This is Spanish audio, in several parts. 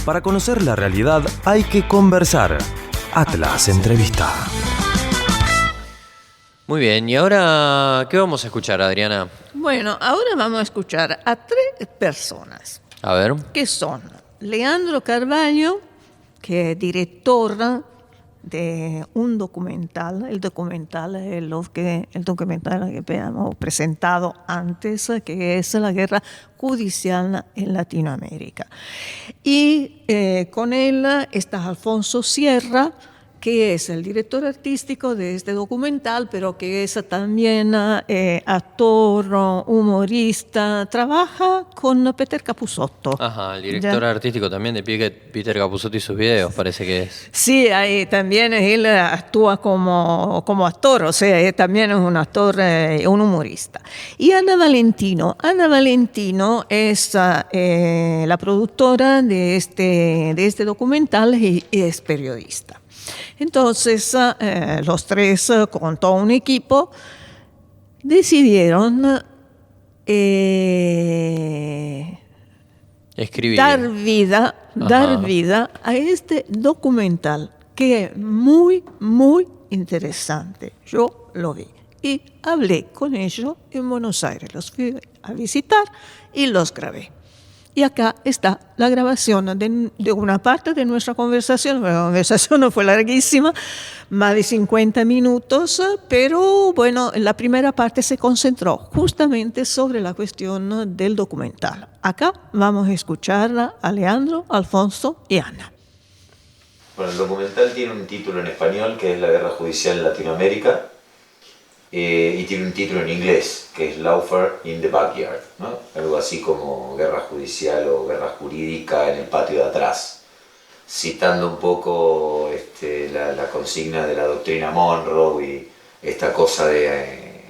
Para conocer la realidad hay que conversar. Atlas Entrevista. Muy bien, ¿y ahora qué vamos a escuchar, Adriana? Bueno, ahora vamos a escuchar a tres personas, A ver. que son Leandro Carvalho, que es director de un documental, el documental que hemos presentado antes, que es la guerra judicial en Latinoamérica. Y con él está Alfonso Sierra, que es el director artístico de este documental, pero que es también actor, humorista, trabaja con Peter Capusotto. Ajá, el director artístico también de Peter Capusotto y sus videos, parece que es. Sí, ahí también él actúa como actor, o sea, él también es un actor, un humorista. Y Ana Valentino es la productora de este documental y es periodista. Entonces, los tres, con todo un equipo, decidieron dar vida a este documental, que es muy, muy interesante. Yo lo vi y hablé con ellos en Buenos Aires. Los fui a visitar y los grabé. Y acá está la grabación de una parte de nuestra conversación. La conversación no fue larguísima, más de 50 minutos, pero bueno, la primera parte se concentró justamente sobre la cuestión del documental. Acá vamos a escucharla a Leandro, Alfonso y Ana. Bueno, el documental tiene un título en español, que es La guerra judicial en Latinoamérica, y tiene un título en inglés, que es Lawfare in the Backyard, ¿no? Algo así como guerra judicial o guerra jurídica en el patio de atrás, citando un poco la consigna de la doctrina Monroe y esta cosa de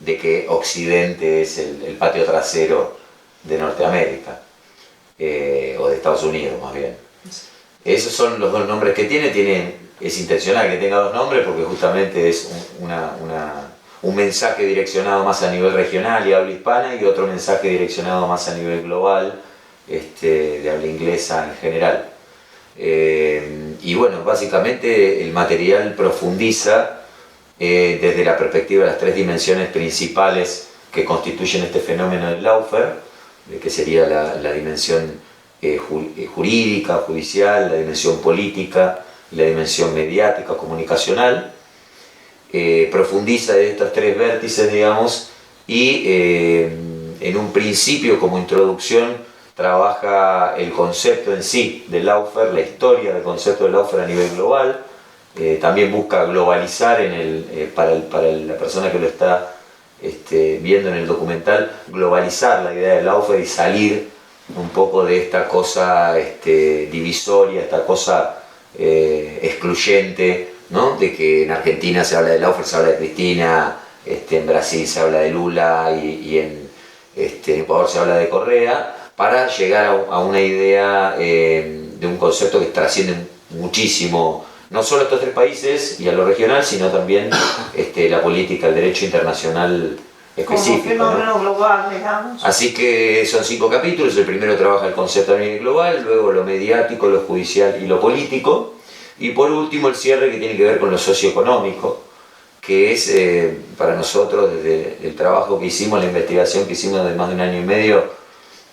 que Occidente es el patio trasero de Norteamérica, o de Estados Unidos más bien. Esos son los dos nombres que tiene. Es intencional que tenga dos nombres porque justamente es un mensaje direccionado más a nivel regional y habla hispana, y otro mensaje direccionado más a nivel global, de habla inglesa en general. Y bueno, básicamente el material profundiza desde la perspectiva de las tres dimensiones principales que constituyen este fenómeno del lawfare, que sería la dimensión jurídica, judicial, la dimensión política, la dimensión mediática, comunicacional. Profundiza de estos tres vértices, digamos, y en un principio, como introducción, trabaja el concepto en sí del lawfare, la historia del concepto del lawfare a nivel global. También busca globalizar para la persona que lo está viendo en el documental, globalizar la idea del lawfare y salir un poco de esta cosa divisoria, esta cosa excluyente, ¿no? De que en Argentina se habla de lawfare, se habla de Cristina, en Brasil se habla de Lula y en Ecuador se habla de Correa, para llegar a una idea de un concepto que trasciende muchísimo, no solo a estos tres países y a lo regional, sino también la política, el derecho internacional específico, como fenómeno, ¿no? Global, digamos. Así que son 5 capítulos. El primero trabaja el concepto a nivel global, luego lo mediático, lo judicial y lo político, y por último el cierre, que tiene que ver con lo socioeconómico, que es para nosotros, desde el trabajo que hicimos, la investigación que hicimos de más de 1 año y medio,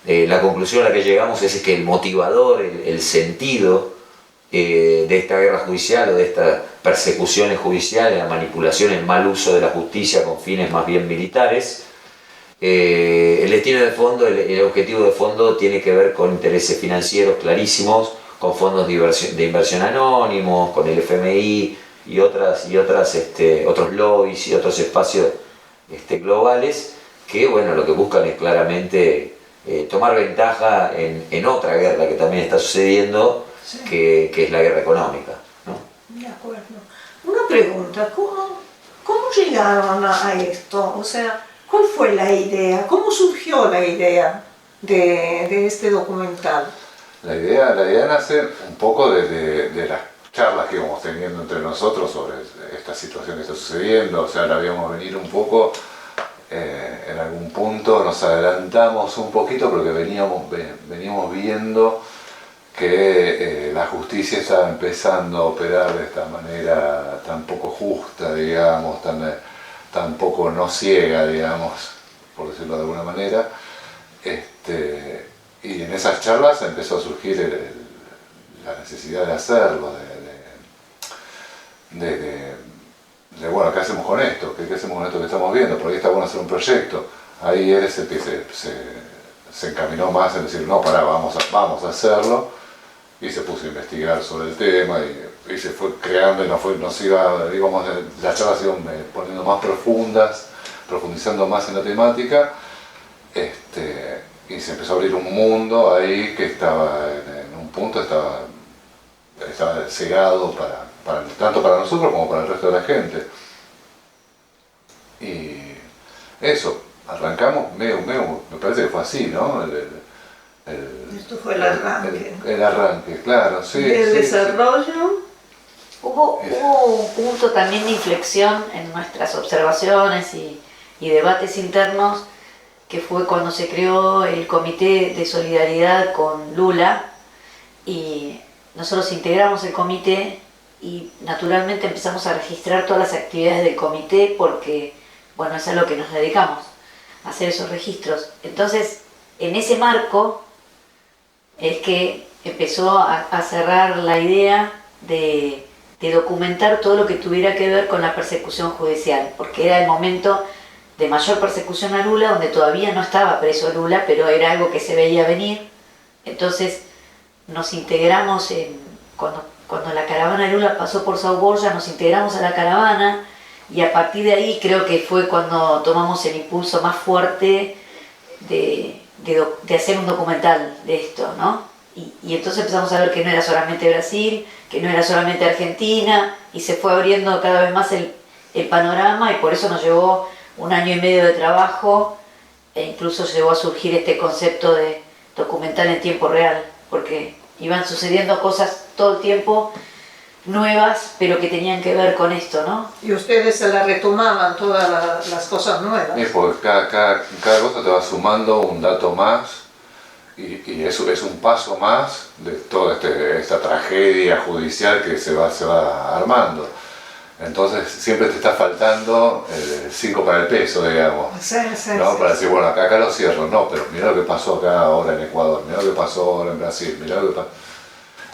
la conclusión a la que llegamos es que el motivador, el sentido de esta guerra judicial o de estas persecuciones judiciales, la manipulación, el mal uso de la justicia con fines más bien militares, el destino de fondo, el objetivo de fondo tiene que ver con intereses financieros clarísimos, con fondos de inversión anónimos, con el FMI y otros lobbies y otros espacios globales que, bueno, lo que buscan es claramente tomar ventaja en otra guerra que también está sucediendo, sí, que es la guerra económica, ¿no? De acuerdo. Una pregunta, ¿cómo llegaron a esto? O sea, ¿cuál fue la idea? ¿Cómo surgió la idea de este documental? La idea nace un poco de las charlas que íbamos teniendo entre nosotros sobre esta situación que está sucediendo. O sea, la habíamos venido un poco, en algún punto nos adelantamos un poquito porque veníamos viendo que la justicia estaba empezando a operar de esta manera tan poco justa, digamos, tan poco no ciega, digamos, por decirlo de alguna manera. Y en esas charlas empezó a surgir la necesidad de hacerlo, bueno, ¿qué hacemos con esto? ¿Qué hacemos con esto que estamos viendo? Por ahí está bueno hacer un proyecto. Ahí él es el que se encaminó más en decir, no, pará, vamos a hacerlo, y se puso a investigar sobre el tema y se fue creando y las charlas se iban poniendo más profundas, profundizando más en la temática, y se empezó a abrir un mundo ahí que estaba en un punto estaba cegado tanto para nosotros como para el resto de la gente. Y eso, arrancamos me parece que fue así, ¿no? Esto fue el arranque. El arranque, claro, sí. Y el desarrollo. Hubo un punto también de inflexión en nuestras observaciones y debates internos, que fue cuando se creó el Comité de Solidaridad con Lula, y nosotros integramos el comité y naturalmente empezamos a registrar todas las actividades del comité porque, bueno, es a lo que nos dedicamos, a hacer esos registros. Entonces, en ese marco es que empezó a cerrar la idea de documentar todo lo que tuviera que ver con la persecución judicial, porque era el momento de mayor persecución a Lula, donde todavía no estaba preso Lula, pero era algo que se veía venir. Entonces nos integramos, cuando la caravana de Lula pasó por Sao Borja, nos integramos a la caravana, y a partir de ahí creo que fue cuando tomamos el impulso más fuerte de hacer un documental de esto, ¿no? Y entonces empezamos a ver que no era solamente Brasil, que no era solamente Argentina, y se fue abriendo cada vez más el panorama, y por eso nos llevó 1 año y medio de trabajo, e incluso llegó a surgir este concepto de documental en tiempo real, porque iban sucediendo cosas todo el tiempo nuevas, pero que tenían que ver con esto, ¿no? Y ustedes se la retomaban todas las cosas nuevas. Sí, porque cada cosa te va sumando un dato más, y eso es un paso más de toda esta tragedia judicial que se va armando. Entonces siempre te está faltando 5 para el peso, digamos, Sí, ¿no? sí. Para decir, bueno, acá lo cierro, no, pero mira lo que pasó acá ahora en Ecuador, mira lo que pasó ahora en Brasil, mira lo que pasó.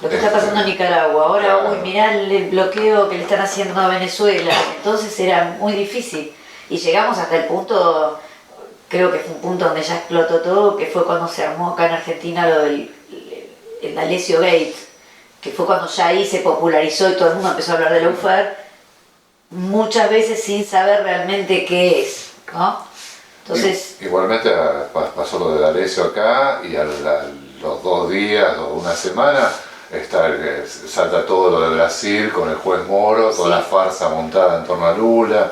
Lo que está pasando en Nicaragua, ahora, Claro. uy, mirá el bloqueo que le están haciendo a Venezuela. Entonces era muy difícil. Y llegamos hasta el punto, creo que fue un punto donde ya explotó todo, que fue cuando se armó acá en Argentina lo del el Alessio Gate, que fue cuando ya ahí se popularizó y todo el mundo empezó a hablar de lawfare, muchas veces sin saber realmente qué es, ¿no? Entonces, Igualmente pasó lo de D'Alessio acá, y a los 2 días o 1 semana salta todo lo de Brasil con el juez Moro, toda la farsa montada en torno a Lula,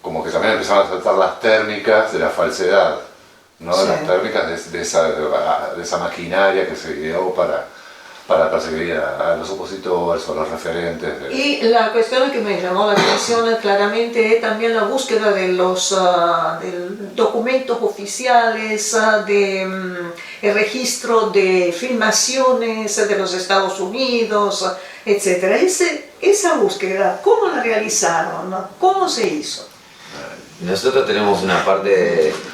como que también empezaron a saltar las térmicas de la falsedad, ¿no? Sí. Las térmicas de esa maquinaria que se ideó para perseguir a los opositores o a los referentes. Y la cuestión que me llamó la atención claramente es también la búsqueda de los documentos oficiales, el registro de filmaciones de los Estados Unidos, etc. Esa búsqueda, ¿cómo la realizaron? ¿Cómo se hizo? Nosotros tenemos una parte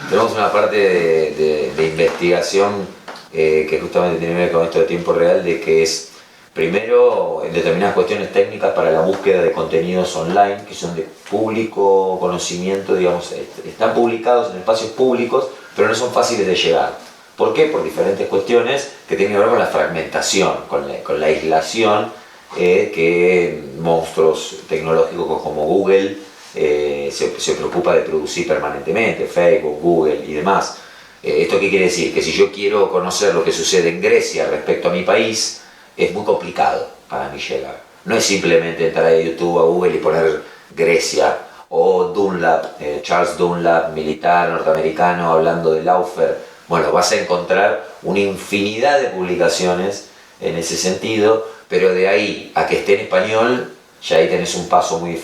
de investigación que justamente tiene que ver con esto de tiempo real, de que es primero determinadas cuestiones técnicas para la búsqueda de contenidos online que son de público conocimiento, digamos, están publicados en espacios públicos, pero no son fáciles de llegar. ¿Por qué? Por diferentes cuestiones que tienen que ver con la fragmentación, con la aislación que monstruos tecnológicos como Google se preocupa de producir permanentemente, Facebook, Google y demás. ¿Esto qué quiere decir? Que si yo quiero conocer lo que sucede en Grecia respecto a mi país, es muy complicado para mí llegar. No es simplemente entrar a YouTube, a Google y poner Grecia o Dunlap, Charles Dunlap, militar norteamericano hablando de lawfare. Bueno, vas a encontrar una infinidad de publicaciones en ese sentido, pero de ahí a que esté en español, ya ahí tenés un paso muy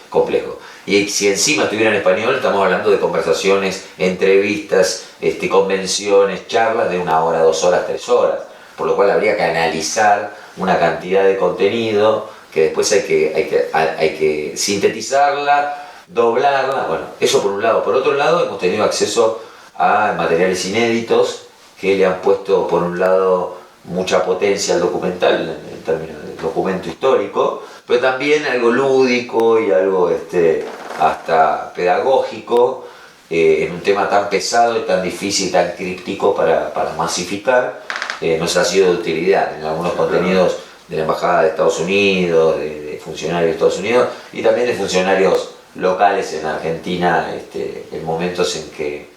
complejo. Y si encima estuviera en español, estamos hablando de conversaciones, entrevistas, convenciones, charlas de 1 hora, 2 horas, 3 horas. Por lo cual habría que analizar una cantidad de contenido que después hay que sintetizarla, doblarla. Bueno, eso por un lado. Por otro lado, hemos tenido acceso a materiales inéditos que le han puesto, por un lado, mucha potencia al documental, en términos de documento histórico, pero también algo lúdico y algo hasta pedagógico, en un tema tan pesado y tan difícil, tan críptico para masificar, nos ha sido de utilidad en algunos contenidos de la Embajada de Estados Unidos, de funcionarios de Estados Unidos y también de funcionarios locales en Argentina, en momentos en que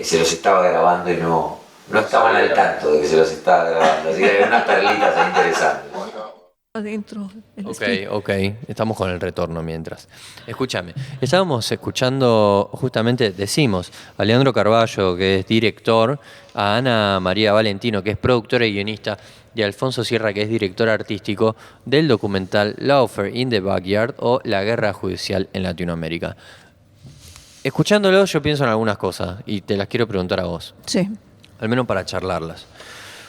se los estaba grabando y no estaban al tanto de que se los estaba grabando, así que hay unas perlitas ahí interesantes. Adentro. Ok, estamos con el retorno mientras. Escúchame, estábamos escuchando, justamente decimos, a Leandro Carballo, que es director, a Ana María Valentino, que es productora y guionista, y a Alfonso Sierra, que es director artístico del documental Lawfare in the Backyard o La Guerra Judicial en Latinoamérica. Escuchándolo yo pienso en algunas cosas y te las quiero preguntar a vos. Sí. Al menos para charlarlas.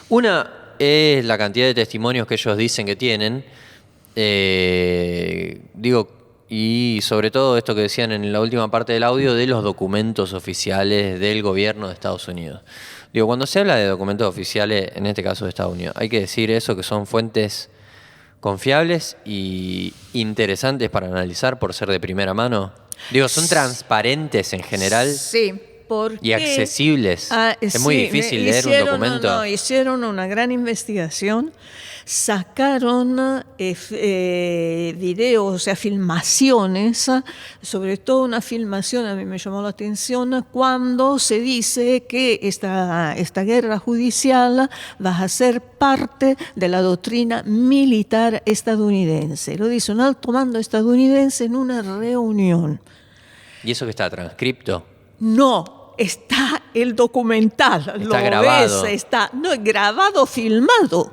Una es la cantidad de testimonios que ellos dicen que tienen. Y sobre todo esto que decían en la última parte del audio de los documentos oficiales del gobierno de Estados Unidos. Cuando se habla de documentos oficiales, en este caso de Estados Unidos, hay que decir eso, que son fuentes confiables y interesantes para analizar por ser de primera mano. Son transparentes en general. Sí. Y accesibles. Es muy difícil leer un documento. Hicieron una gran investigación, sacaron videos, o sea, filmaciones, sobre todo una filmación, a mí me llamó la atención, cuando se dice que esta guerra judicial va a ser parte de la doctrina militar estadounidense. Lo dice un alto mando estadounidense en una reunión. ¿Y eso que está transcripto? No. Está el documental, está lo grabado. ves, no, grabado, filmado,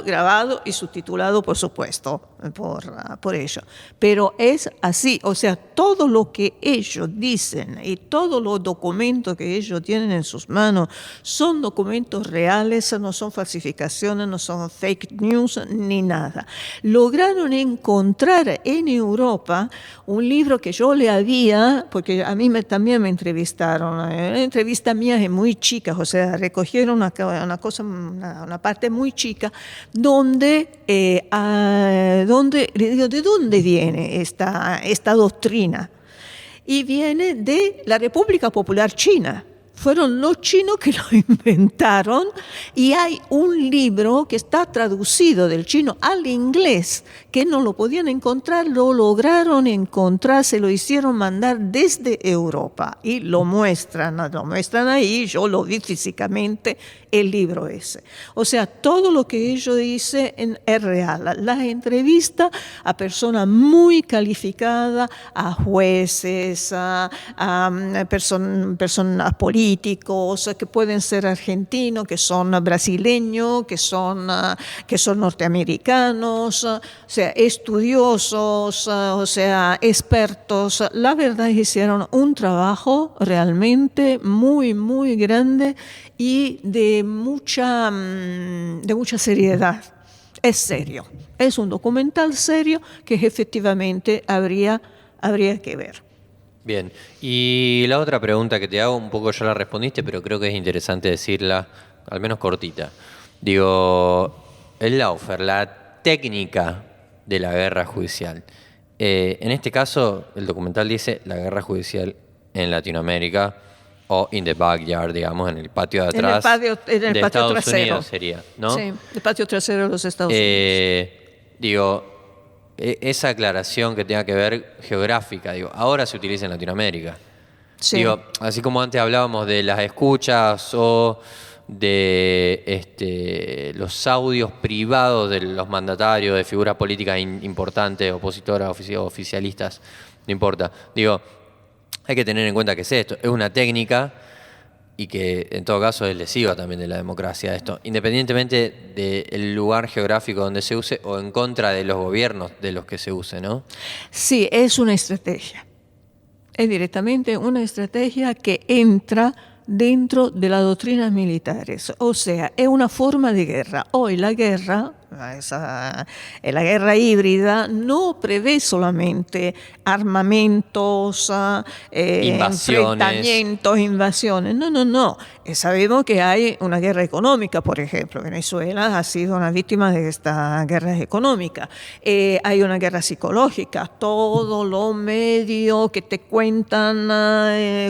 grabado y subtitulado, por supuesto, por ello. Pero es así, o sea, todo lo que ellos dicen y todos los documentos que ellos tienen en sus manos son documentos reales, no son falsificaciones, no son fake news ni nada. Lograron encontrar en Europa un libro que yo le había, porque a mí también me entrevistaron, una entrevista mía es muy chica, o sea, recogieron una parte muy chica, donde le digo, ¿de dónde viene esta doctrina? Y viene de la República Popular China. Fueron los chinos que lo inventaron y hay un libro que está traducido del chino al inglés que no lo podían encontrar, lo lograron encontrar, se lo hicieron mandar desde Europa y lo muestran ahí, yo lo vi físicamente, el libro ese. O sea, todo lo que ellos dicen es real. Las entrevistas a personas muy calificadas, a jueces, a personas políticas, que pueden ser argentinos, que son brasileños, que son norteamericanos, o sea, estudiosos, o sea, expertos. La verdad es que hicieron un trabajo realmente muy, muy grande y de mucha seriedad. Es serio, es un documental serio que efectivamente habría que ver. Bien, y la otra pregunta que te hago, un poco ya la respondiste, pero creo que es interesante decirla, al menos cortita. El lawfare, la técnica de la guerra judicial. En este caso, el documental dice la guerra judicial en Latinoamérica o in the backyard, digamos, en el patio de atrás en el de patio Estados trasero. Unidos sería, ¿no? Sí, el patio trasero de los Estados Unidos. Esa aclaración que tenga que ver geográfica, ahora se utiliza en Latinoamérica. Sí. Así como antes hablábamos de las escuchas o de los audios privados de los mandatarios, de figuras políticas importantes, opositoras, oficialistas, no importa. Hay que tener en cuenta que es esto, es una técnica y que en todo caso es lesiva también de la democracia esto, independientemente del lugar geográfico donde se use o en contra de los gobiernos de los que se use, ¿no? Sí, es una estrategia. Es directamente una estrategia que entra dentro de las doctrinas militares, o sea, es una forma de guerra. Hoy la guerra híbrida no prevé solamente armamentos, enfrentamientos, invasiones. No. Sabemos que hay una guerra económica, por ejemplo. Venezuela ha sido una víctima de esta guerra económica. Hay una guerra psicológica. Todos los medios que te cuentan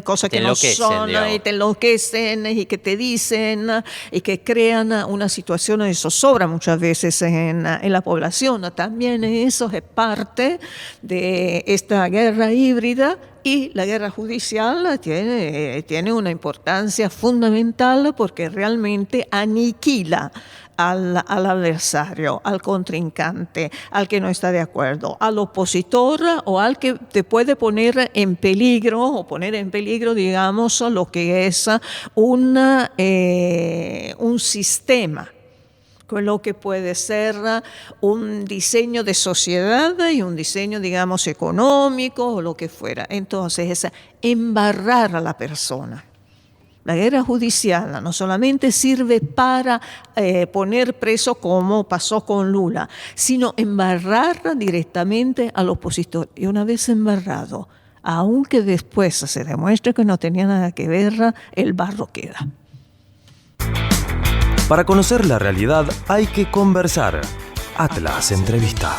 cosas que no son, digamos, y te enloquecen y que te dicen y que crean una situación de zozobra muchas veces en la población. También eso es parte de esta guerra híbrida, y la guerra judicial tiene una importancia fundamental porque realmente aniquila al adversario, al contrincante, al que no está de acuerdo, al opositor o al que te puede poner en peligro, digamos, lo que es un sistema, lo que puede ser un diseño de sociedad y un diseño, digamos, económico o lo que fuera. Entonces, es embarrar a la persona. La guerra judicial no solamente sirve para poner preso, como pasó con Lula, sino embarrar directamente al opositor. Y una vez embarrado, aunque después se demuestre que no tenía nada que ver, el barro queda. Para conocer la realidad hay que conversar. Atlas Entrevista.